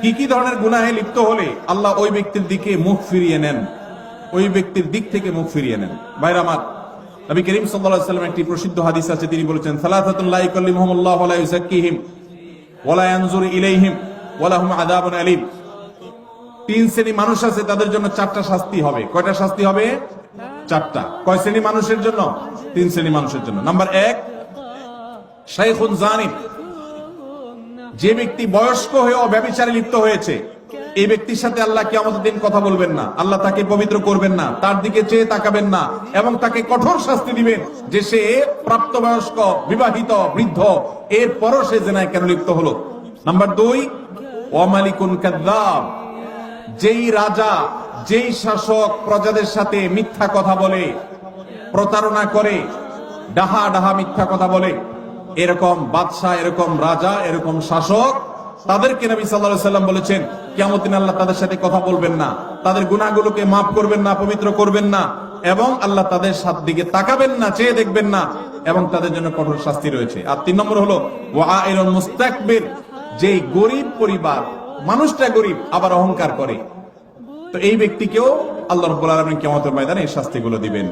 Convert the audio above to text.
কি কি ধরনের গুনাহে লিপ্ত হলে আল্লাহ ওই ব্যক্তির দিকে মুখ ফিরিয়ে নেন, ওই ব্যক্তির দিক থেকে মুখ ফিরিয়ে নেন? ভাইরা আমার, নবী করিম সাল্লাল্লাহু আলাইহি ওয়াসাল্লাম একটি প্রসিদ্ধ হাদিস আছে, তিনি বলেছেন সালাসাতুন লা ইয়াকাল্লিমুহুমুল্লাহু ওয়া লা ইউযাক্কিহিম ওয়া লা ইয়ানজুরু ইলাইহিম ওয়া লাহুম আযাবুন আলীম। তিন শ্রেণী মানুষ আছে, তাদের জন্য চারটা শাস্তি হবে। কয়টা শাস্তি হবে? চারটা। কয় শ্রেণী মানুষের জন্য? তিন শ্রেণী মানুষের জন্য। নাম্বার এক, শাইখুন জানিম, যে ব্যক্তি বয়স্ক হয়েও ব্যভিচারে লিপ্ত হয়েছে, এই ব্যক্তির সাথে আল্লাহ কিয়ামতের দিন কথা বলবেন না, আল্লাহ তাকে পবিত্র করবেন না, তার দিকে চেয়ে তাকাবেন না, এবং তাকে কঠোর শাস্তি দিবেন যে সে প্রাপ্তবয়স্ক, বিবাহিত, বৃদ্ধ, এরপরও সে জেনায় কেন লিপ্ত হলো। নাম্বার দুই, ওয়া মালিকুন কাযযাব, যেই রাজা, যেই শাসক প্রজাদের সাথে মিথ্যা কথা বলে, প্রতারণা করে, ডাহা ডাহা মিথ্যা কথা বলে, এরকম বাদশাহ, এরকম রাজা, এরকম শাসক, তাদেরকে নবী সাল্লাল্লাহু আলাইহি ওয়াসাল্লাম বলেছেন কিয়ামতের দিন আল্লাহ তাদের সাথে কথা বলবেন না, তাদের গুনাহগুলোকে মাফ করবেন না, পবিত্র করবেন না, এবং আল্লাহ তাদের দিকে তাকাবেন না, চেয়ে দেখবেন না, এবং তাদের জন্য কঠোর শাস্তি রয়েছে। আর তিন নম্বর হলো ওয়াইলুন মুস্তাকবির, যেই গরিব পরিবার, মানুষটা গরিব আবার অহংকার করে, তো এই ব্যক্তিকেও আল্লাহ রাব্বুল আলামিন কিয়ামতের ময়দানে এই শাস্তিগুলো দিবেন।